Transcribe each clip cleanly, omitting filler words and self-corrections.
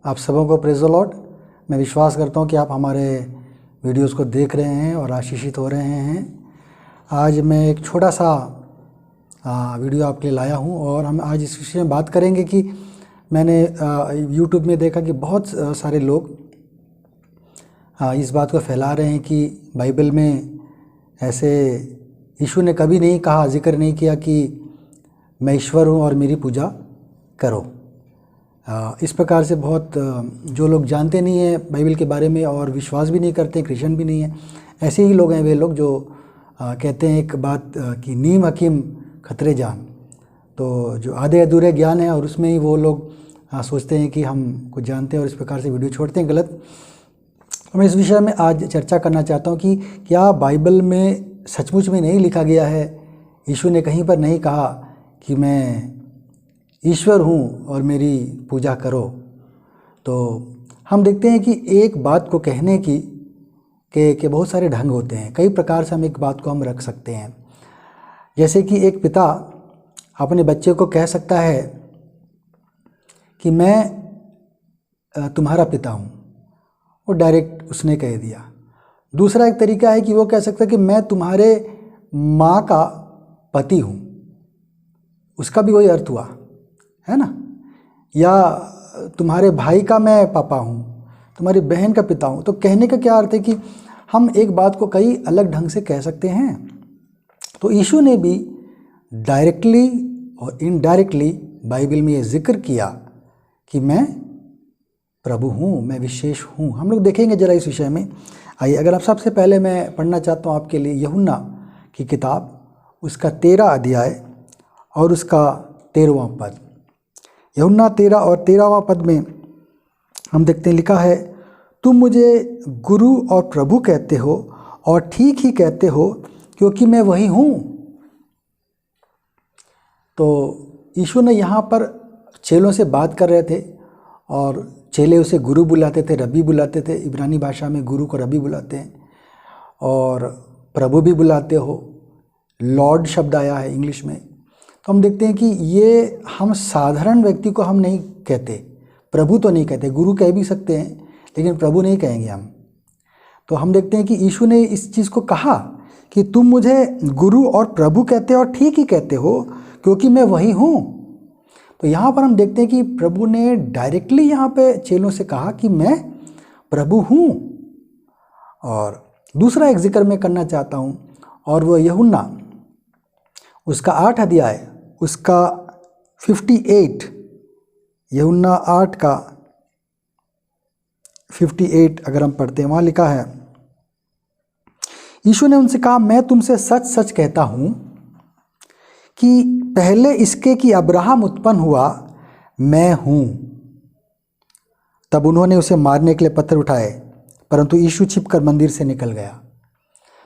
आप सबों को प्रेज़ द लॉर्ड। मैं विश्वास करता हूँ कि आप हमारे वीडियोस को देख रहे हैं और आशीषित हो रहे हैं। आज मैं एक छोटा सा वीडियो आपके लिए लाया हूँ और हम आज इस विषय में बात करेंगे कि मैंने यूट्यूब में देखा कि बहुत सारे लोग इस बात को फैला रहे हैं कि बाइबल में ऐसे यीशु ने कभी नहीं कहा, जिक्र नहीं किया कि मैं ईश्वर हूँ और मेरी पूजा करो। इस प्रकार से बहुत जो लोग जानते नहीं हैं बाइबल के बारे में और विश्वास भी नहीं करते, क्रिश्चियन भी नहीं है, ऐसे ही लोग हैं वे लोग जो कहते हैं एक बात कि नीम हकीम खतरे जान। तो जो आधे अधूरे ज्ञान है और उसमें ही वो लोग सोचते हैं कि हम कुछ जानते हैं और इस प्रकार से वीडियो छोड़ते हैं गलत। मैं इस विषय में आज चर्चा करना चाहता हूँ कि क्या बाइबल में सचमुच में नहीं लिखा गया है, यीशु ने कहीं पर नहीं कहा कि मैं ईश्वर हूँ और मेरी पूजा करो। तो हम देखते हैं कि एक बात को कहने की के बहुत सारे ढंग होते हैं, कई प्रकार से हम एक बात को हम रख सकते हैं। जैसे कि एक पिता अपने बच्चे को कह सकता है कि मैं तुम्हारा पिता हूँ, वो डायरेक्ट उसने कह दिया। दूसरा एक तरीका है कि वो कह सकता है कि मैं तुम्हारे माँ का पति हूँ, उसका भी वही अर्थ हुआ है ना। या तुम्हारे भाई का मैं पापा हूँ, तुम्हारी बहन का पिता हूँ। तो कहने का क्या अर्थ है कि हम एक बात को कई अलग ढंग से कह सकते हैं। तो यीशु ने भी डायरेक्टली और इनडायरेक्टली बाइबल में ये जिक्र किया कि मैं प्रभु हूँ, मैं विशेष हूँ। हम लोग देखेंगे जरा इस विषय में। आइए, अगर आप सबसे पहले मैं पढ़ना चाहता हूँ आपके लिए यूहन्ना की किताब, उसका 13 अध्याय और उसका 13वां पद। यूहन्ना 13 और 13वां पद में हम देखते हैं, लिखा है, तुम मुझे गुरु और प्रभु कहते हो और ठीक ही कहते हो क्योंकि मैं वही हूँ। तो यीशु ने यहाँ पर चेलों से बात कर रहे थे और चेले उसे गुरु बुलाते थे, रब्बी बुलाते थे। इब्रानी भाषा में गुरु को रब्बी बुलाते हैं और प्रभु भी बुलाते हो, लॉर्ड शब्द आया है इंग्लिश में। तो हम देखते हैं कि ये हम साधारण व्यक्ति को हम नहीं कहते, प्रभु तो नहीं कहते, गुरु कह भी सकते हैं लेकिन प्रभु नहीं कहेंगे हम। तो हम देखते हैं कि यीशु ने इस चीज़ को कहा कि तुम मुझे गुरु और प्रभु कहते हो और ठीक ही कहते हो क्योंकि मैं वही हूँ। तो यहाँ पर हम देखते हैं कि प्रभु ने डायरेक्टली यहाँ पे चेलों से कहा कि मैं प्रभु हूँ। और दूसरा एक जिक्र मैं करना चाहता हूँ और वह यूहन्ना उसका 8 अध्याय उसका 58, यूहन्ना 8 का 58 अगर हम पढ़ते हैं, वहाँ लिखा है, यीशु ने उनसे कहा, मैं तुमसे सच सच कहता हूँ कि पहले इसके कि अब्राहम उत्पन्न हुआ मैं हूँ। तब उन्होंने उसे मारने के लिए पत्थर उठाए, परंतु यीशु छिपकर मंदिर से निकल गया।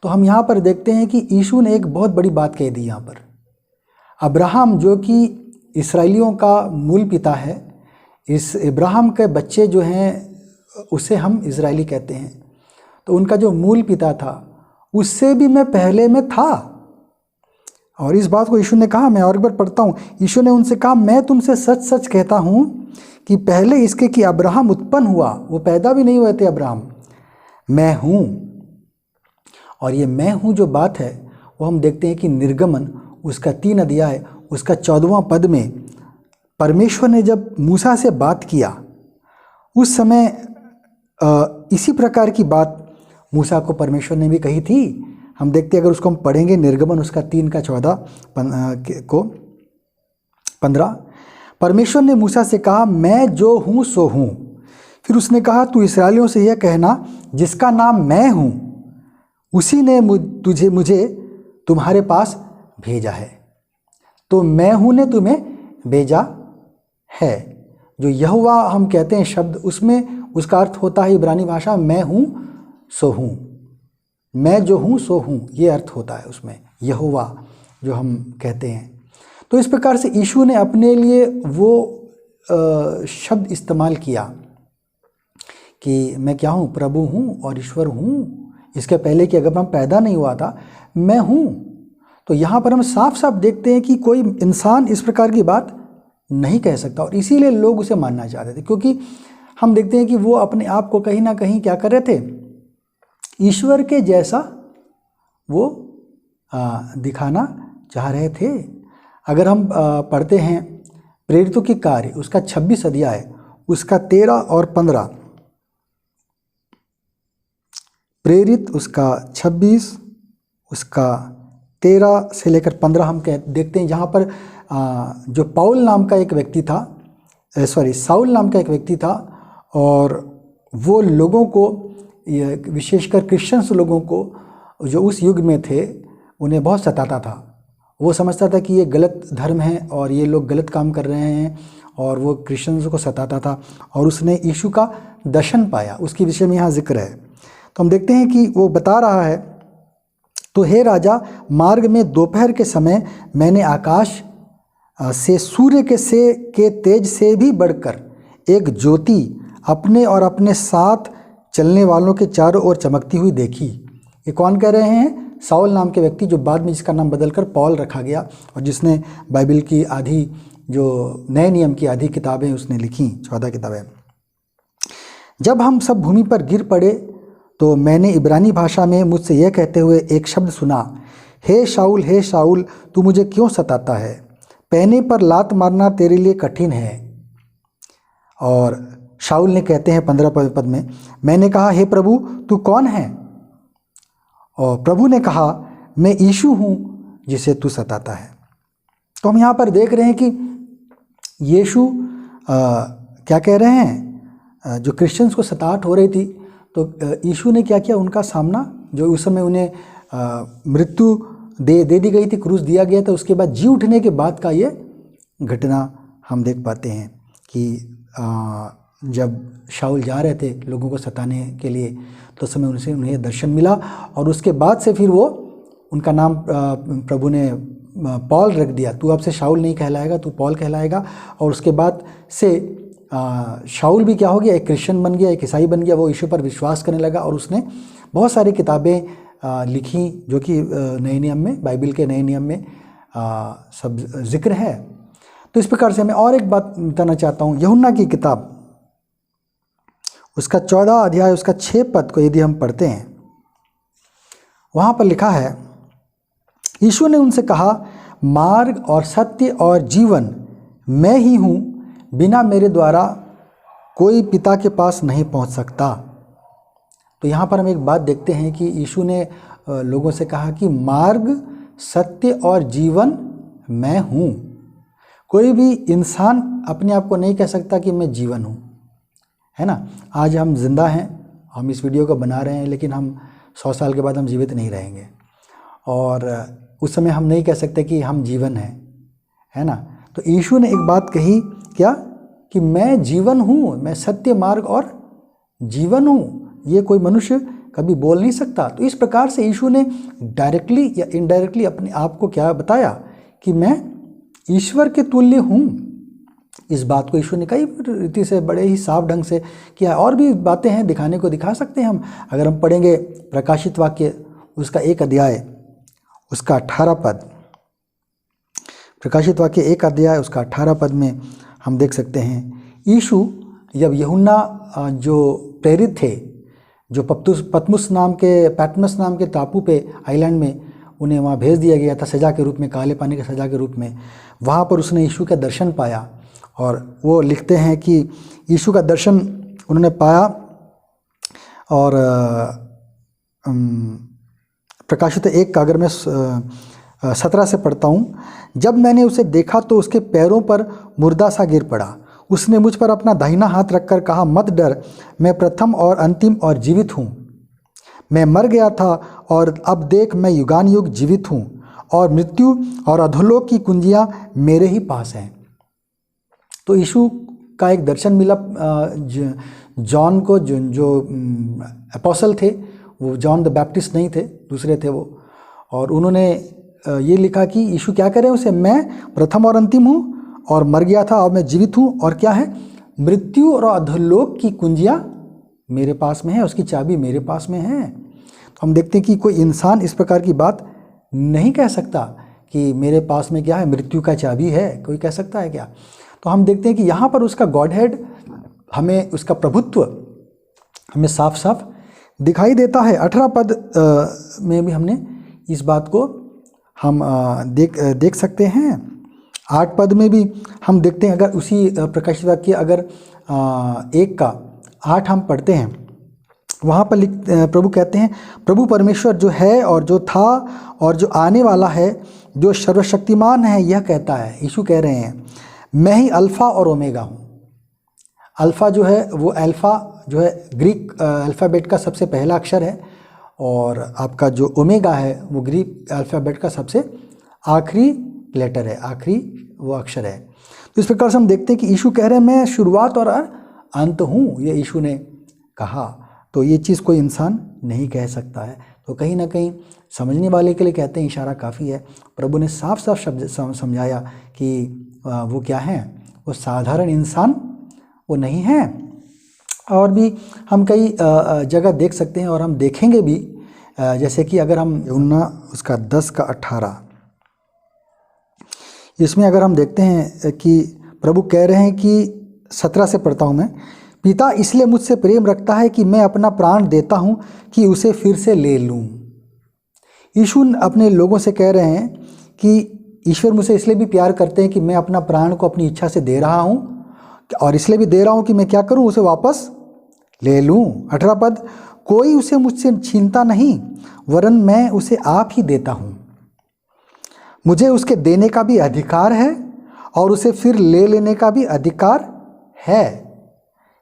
तो हम यहाँ पर देखते हैं कि यीशु ने एक बहुत बड़ी बात कह दी यहाँ पर। अब्राहम जो कि इस्राएलियों का मूल पिता है, इस इब्राहिम के बच्चे जो हैं उसे हम इजरायली कहते हैं। तो उनका जो मूल पिता था उससे भी मैं पहले में था। और इस बात को यीशु ने कहा, मैं और एक बार पढ़ता हूँ। यीशु ने उनसे कहा, मैं तुमसे सच सच कहता हूँ कि पहले इसके कि अब्राहम उत्पन्न हुआ, वो पैदा भी नहीं हुए थे अब्राहम, मैं हूँ। और ये मैं हूँ जो बात है वो हम देखते हैं कि निर्गमन उसका 3 अध्याय उसका 14वां पद में परमेश्वर ने जब मूसा से बात किया उस समय इसी प्रकार की बात मूसा को परमेश्वर ने भी कही थी। हम देखते हैं, अगर उसको हम पढ़ेंगे, निर्गमन उसका 3 का 14 को 15, परमेश्वर ने मूसा से कहा, मैं जो हूँ सो हूँ। फिर उसने कहा, तू इस्राएलियों से यह कहना, जिसका नाम मैं हूँ उसी ने मुझे तुम्हारे पास भेजा है। तो मैं हूँ ने तुम्हें भेजा है। जो यहोवा हम कहते हैं शब्द, उसमें उसका अर्थ होता है इब्रानी भाषा, मैं हूँ सो हूँ, मैं जो हूँ सो हूँ, ये अर्थ होता है उसमें यहोवा जो हम कहते हैं। तो इस प्रकार से यीशु ने अपने लिए वो शब्द इस्तेमाल किया कि मैं क्या हूँ, प्रभु हूँ और ईश्वर हूँ। इसके पहले कि अगर हम पैदा नहीं हुआ था, मैं हूँ। तो यहाँ पर हम साफ साफ देखते हैं कि कोई इंसान इस प्रकार की बात नहीं कह सकता और इसीलिए लोग उसे मानना चाहते थे, क्योंकि हम देखते हैं कि वो अपने आप को कहीं ना कहीं क्या कर रहे थे, ईश्वर के जैसा वो दिखाना चाह रहे थे। अगर हम पढ़ते हैं प्रेरितों के कार्य उसका 26 अध्याय उसका 13 और 15, प्रेरित उसका 26 उसका 13 से लेकर 15 हम देखते हैं, जहाँ पर जो पाउल नाम का एक व्यक्ति था, साउल नाम का एक व्यक्ति था, और वो लोगों को, विशेषकर क्रिश्चियंस लोगों को जो उस युग में थे, उन्हें बहुत सताता था। वो समझता था कि ये गलत धर्म है और ये लोग गलत काम कर रहे हैं, और वो क्रिश्चियंस को सताता था। और उसने यीशु का दर्शन पाया, उसके विषय में यहाँ जिक्र है। तो हम देखते हैं कि वो बता रहा है, तो हे राजा, मार्ग में दोपहर के समय मैंने आकाश से सूर्य के तेज से भी बढ़कर एक ज्योति अपने और अपने साथ चलने वालों के चारों ओर चमकती हुई देखी। ये कौन कह रहे हैं? साउल नाम के व्यक्ति, जो बाद में जिसका नाम बदलकर पॉल रखा गया, और जिसने बाइबल की आधी, जो नए नियम की आधी किताबें उसने लिखी, 14 किताबें। जब हम सब भूमि पर गिर पड़े तो मैंने इब्रानी भाषा में मुझसे यह कहते हुए एक शब्द सुना, हे शाऊल, तू मुझे क्यों सताता है? पैने पर लात मारना तेरे लिए कठिन है। और शाऊल ने, कहते हैं 15 पद में, मैंने कहा, हे प्रभु, तू कौन है? और प्रभु ने कहा, मैं यीशु हूँ जिसे तू सताता है। तो हम यहाँ पर देख रहे हैं कि यीशु क्या कह रहे हैं, जो क्रिश्चियंस को सताहट हो रही थी, तो यीशु ने क्या किया, उनका सामना, जो उस समय उन्हें मृत्यु दे दी गई थी, क्रूस दिया गया था, उसके बाद जी उठने के बाद का ये घटना हम देख पाते हैं कि जब शाऊल जा रहे थे लोगों को सताने के लिए, तो उस समय उन्हें दर्शन मिला, और उसके बाद से फिर वो, उनका नाम प्रभु ने पॉल रख दिया। तू अब से शाऊल नहीं कहलाएगा, तू पॉल कहलाएगा। और उसके बाद से शाऊल भी क्या हो गया, एक क्रिश्चियन बन गया, एक ईसाई बन गया। वो यीशु पर विश्वास करने लगा, और उसने बहुत सारी किताबें लिखी, जो कि नए नियम में, बाइबल के नए नियम में सब जिक्र है। तो इस प्रकार से मैं और एक बात बताना चाहता हूँ, यूहन्ना की किताब उसका 14 अध्याय उसका 6 पद को यदि हम पढ़ते हैं, वहाँ पर लिखा है, यीशु ने उनसे कहा, मार्ग और सत्य और जीवन मैं ही हूँ, बिना मेरे द्वारा कोई पिता के पास नहीं पहुँच सकता। तो यहाँ पर हम एक बात देखते हैं कि यीशु ने लोगों से कहा कि मार्ग, सत्य और जीवन मैं हूँ। कोई भी इंसान अपने आप को नहीं कह सकता कि मैं जीवन हूँ, है ना। आज हम जिंदा हैं, हम इस वीडियो को बना रहे हैं, लेकिन हम 100 साल के बाद हम जीवित नहीं रहेंगे, और उस समय हम नहीं कह सकते कि हम जीवन हैं, है ना। तो यीशु ने एक बात कही, क्या, कि मैं जीवन हूँ, मैं सत्य, मार्ग और जीवन हूँ। ये कोई मनुष्य कभी बोल नहीं सकता। तो इस प्रकार से यीशु ने डायरेक्टली या इनडायरेक्टली अपने आप को क्या बताया, कि मैं ईश्वर के तुल्य हूँ। इस बात को यीशु ने कई रीति से बड़े ही साफ ढंग से किया। और भी बातें हैं, दिखाने को दिखा सकते हैं हम। अगर हम पढ़ेंगे प्रकाशित वाक्य उसका 1 अध्याय उसका 18 पद, प्रकाशित वाक्य 1 अध्याय उसका 18 पद में हम देख सकते हैं, यीशु जब यूहन्ना जो प्रेरित थे, जो पतमुस नाम के टापू पे, आइलैंड में उन्हें वहाँ भेज दिया गया था सज़ा के रूप में, काले पानी की सज़ा के रूप में, वहाँ पर उसने यीशु का दर्शन पाया। और वो लिखते हैं कि यीशु का दर्शन उन्होंने पाया। और प्रकाशित 1 का अगर मैं 17 से पढ़ता हूँ, जब मैंने उसे देखा तो उसके पैरों पर मुर्दा सा गिर पड़ा। उसने मुझ पर अपना दाहिना हाथ रखकर कहा, मत डर, मैं प्रथम और अंतिम और जीवित हूँ। मैं मर गया था और अब देख मैं युगान युग जीवित हूँ, और मृत्यु और अधोलोक की कुंजियाँ मेरे ही पास हैं। तो यीशु का एक दर्शन मिला जॉन को, जो अपोस्टल थे, वो जॉन द बैप्टिस्ट नहीं थे, दूसरे थे वो। और उन्होंने ये लिखा कि यीशु क्या करें उसे, मैं प्रथम और अंतिम हूँ, और मर गया था और मैं जीवित हूँ, और क्या है, मृत्यु और अधोलोक की कुंजियाँ मेरे पास में है, उसकी चाबी मेरे पास में है। तो हम देखते हैं कि कोई इंसान इस प्रकार की बात नहीं कह सकता कि मेरे पास में क्या है, मृत्यु का चाबी है। कोई कह सकता है क्या? तो हम देखते हैं कि यहाँ पर उसका गॉड हेड हमें उसका प्रभुत्व हमें साफ साफ दिखाई देता है। 18 पद में भी हमने इस बात को हम देख सकते हैं। 8 पद में भी हम देखते हैं, अगर उसी प्रकाशित वाक्य अगर 1 का 8 हम पढ़ते हैं, वहाँ पर प्रभु कहते हैं, प्रभु परमेश्वर जो है और जो था और जो आने वाला है, जो सर्वशक्तिमान है, यह कहता है, यीशु कह रहे हैं, मैं ही अल्फ़ा और ओमेगा हूँ। अल्फ़ा जो है वो अल्फ़ा जो है ग्रीक अल्फ़ाबेट का सबसे पहला अक्षर है, और आपका जो ओमेगा है वो ग्रीक अल्फ़ाबेट का सबसे आखिरी लेटर है, आखिरी वो अक्षर है। तो इस प्रकार से हम देखते हैं कि यीशु कह रहे हैं मैं शुरुआत और अंत हूँ, ये यीशु ने कहा। तो ये चीज़ कोई इंसान नहीं कह सकता है। तो कहीं ना कहीं समझने वाले के लिए कहते हैं इशारा काफ़ी है। प्रभु ने साफ साफ शब्द समझाया कि वो क्या है, वो साधारण इंसान वो नहीं है। और भी हम कई जगह देख सकते हैं और हम देखेंगे भी, जैसे कि अगर हम यूहन्ना उसका 10 का 18, इसमें अगर हम देखते हैं कि प्रभु कह रहे हैं कि 17 से पढ़ता हूँ मैं, पिता इसलिए मुझसे प्रेम रखता है कि मैं अपना प्राण देता हूँ कि उसे फिर से ले लूँ। यीशु अपने लोगों से कह रहे हैं कि ईश्वर मुझसे इसलिए भी प्यार करते हैं कि मैं अपना प्राण को अपनी इच्छा से दे रहा हूँ, और इसलिए भी दे रहा हूँ कि मैं क्या करूँ, उसे वापस ले लूँ। 18 पद, कोई उसे मुझसे छीनता नहीं, वरन मैं उसे आप ही देता हूँ। मुझे उसके देने का भी अधिकार है और उसे फिर ले लेने का भी अधिकार है।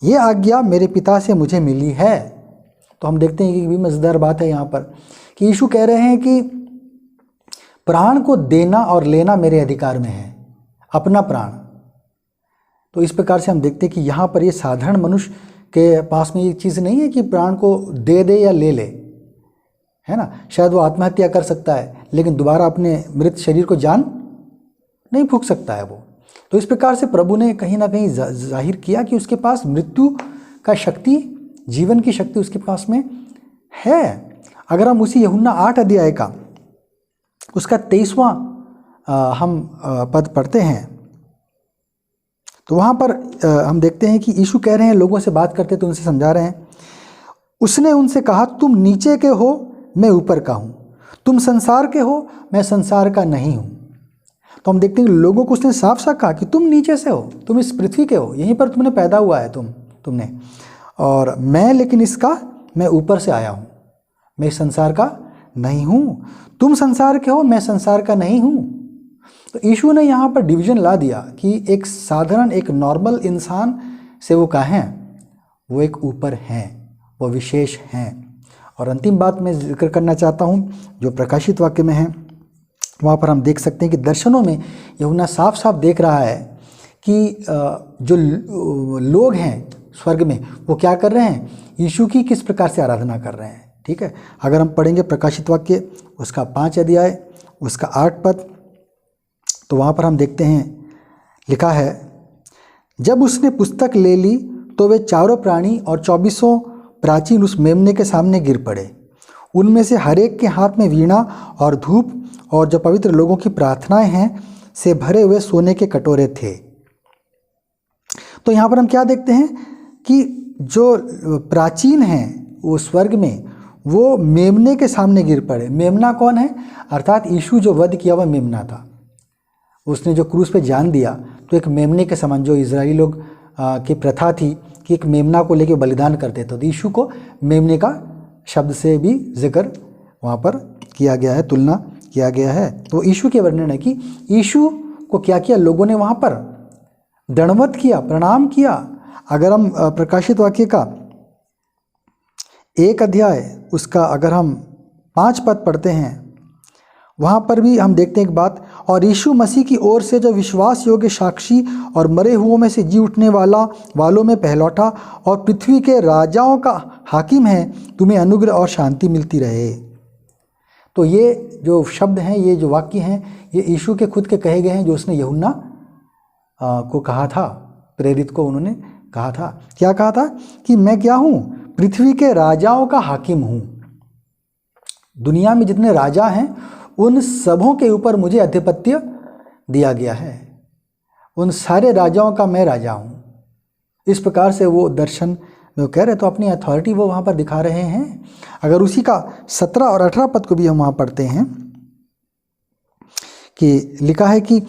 ये आज्ञा मेरे पिता से मुझे मिली है। तो हम देखते हैं कि भी मज़ेदार बात है यहाँ पर कि यीशु कह रहे हैं कि प्राण को देना और लेना मेरे अधिकार में है, अपना प्राण। तो इस प्रकार से हम देखते हैं कि यहाँ पर ये साधारण मनुष्य के पास में ये चीज़ नहीं है कि प्राण को दे दे या ले ले, है ना। शायद वो आत्महत्या कर सकता है, लेकिन दोबारा अपने मृत शरीर को जान नहीं फूंक सकता है वो। तो इस प्रकार से प्रभु ने कहीं ना कहीं जाहिर किया कि उसके पास मृत्यु का शक्ति, जीवन की शक्ति उसके पास में है। अगर हम उसी यूहन्ना 8 अध्याय का उसका 23वां हम पद पढ़ते हैं, तो वहाँ पर हम देखते हैं कि यीशु कह रहे हैं, लोगों से बात करते तो उनसे समझा रहे हैं, उसने उनसे कहा, तुम नीचे के हो, मैं ऊपर का हूँ, तुम संसार के हो, मैं संसार का नहीं हूँ। तो हम देखते हैं कि लोगों को उसने साफ साफ कहा कि तुम नीचे से हो, तुम इस पृथ्वी के हो, यहीं पर तुमने पैदा हुआ है तुमने, और मैं लेकिन मैं ऊपर से आया हूँ, मैं इस संसार का नहीं हूँ। तुम संसार के हो, मैं संसार का नहीं हूँ। तो यीशु ने यहाँ पर डिवीजन ला दिया कि एक साधारण, एक नॉर्मल इंसान से वो कहाँ हैं, वो एक ऊपर हैं, वो विशेष हैं। और अंतिम बात मैं जिक्र करना चाहता हूँ जो प्रकाशित वाक्य में है, वहाँ पर हम देख सकते हैं कि दर्शनों में यूहन्ना साफ साफ देख रहा है कि जो लोग हैं स्वर्ग में वो क्या कर रहे हैं, यीशु की किस प्रकार से आराधना कर रहे हैं। ठीक है, अगर हम पढ़ेंगे प्रकाशित वाक्य उसका 5 अध्याय उसका 8 पद, तो वहाँ पर हम देखते हैं लिखा है, जब उसने पुस्तक ले ली तो वे चारों प्राणी और 24 प्राचीन उस मेमने के सामने गिर पड़े। उनमें से हर एक के हाथ में वीणा और धूप और जो पवित्र लोगों की प्रार्थनाएं हैं से भरे हुए सोने के कटोरे थे। तो यहाँ पर हम क्या देखते हैं कि जो प्राचीन हैं वो स्वर्ग में वो मेमने के सामने गिर पड़े। मेमना कौन है, अर्थात यीशु जो वध किया हुआ मेमना था, उसने जो क्रूस पे जान दिया, तो एक मेमने के समान, जो इजरायली लोग की प्रथा थी कि एक मेमना को लेके बलिदान करते थे, तो यीशु को मेमने का शब्द से भी जिक्र वहाँ पर किया गया है, तुलना किया गया है। तो यीशु के वर्णन है कि यीशु को क्या किया, लोगों ने वहाँ पर दंडवत किया, प्रणाम किया। अगर हम प्रकाशित वाक्य का 1 अध्याय उसका अगर हम 5 पद पढ़ते हैं, वहाँ पर भी हम देखते हैं एक बात, और यीशु मसीह की ओर से जो विश्वास योग्य साक्षी और मरे हुओं में से जी उठने वालों में पहलौठा और पृथ्वी के राजाओं का हाकिम है, तुम्हें अनुग्रह और शांति मिलती रहे। तो ये जो शब्द हैं, ये जो वाक्य हैं, ये यीशु के खुद के कहे गए हैं, जो उसने यूहन्ना को कहा था, प्रेरित को उन्होंने कहा था। क्या कहा था कि मैं क्या हूँ, पृथ्वी के राजाओं का हाकिम हूँ। दुनिया में जितने राजा हैं उन सबों के ऊपर मुझे आधिपत्य दिया गया है, उन सारे राजाओं का मैं राजा हूँ। इस प्रकार से वो दर्शन में वो कह रहे, तो अपनी अथॉरिटी वो वहाँ पर दिखा रहे हैं। अगर उसी का 17 और 18 पद को भी हम वहाँ पढ़ते हैं कि लिखा है कि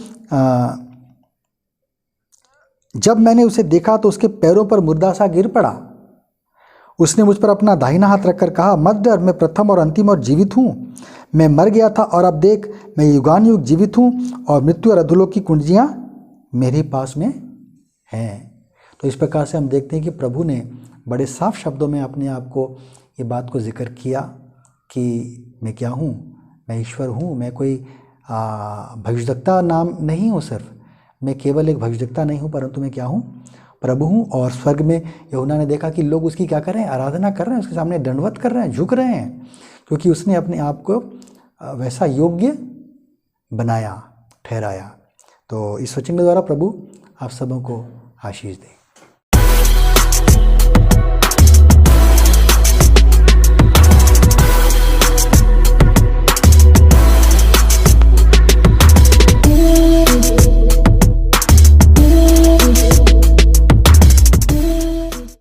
जब मैंने उसे देखा तो उसके पैरों पर मुर्दा सा गिर पड़ा। उसने मुझ पर अपना दाहिना हाथ रखकर कहा, मत डर, मैं प्रथम और अंतिम और जीवित हूँ। मैं मर गया था और अब देख, मैं युगान युग जीवित हूँ और मृत्यु और अधोलोक की कुंजियाँ मेरे पास में हैं। तो इस प्रकार से हम देखते हैं कि प्रभु ने बड़े साफ शब्दों में अपने आप को ये बात को जिक्र किया कि मैं क्या हूँ, मैं ईश्वर हूँ। मैं कोई भविष्यद्वक्ता नाम नहीं हूँ, सिर्फ मैं केवल एक भविष्यद्वक्ता नहीं हूँ, परंतु मैं क्या हूँ, प्रभु हूँ। और स्वर्ग में यूहन्ना ने देखा कि लोग उसकी क्या कर रहे हैं, आराधना कर रहे हैं, उसके सामने दंडवत कर रहे हैं, झुक रहे हैं, क्योंकि उसने अपने आप को वैसा योग्य बनाया, ठहराया। तो इस वचन के द्वारा प्रभु आप सबों को आशीष दे।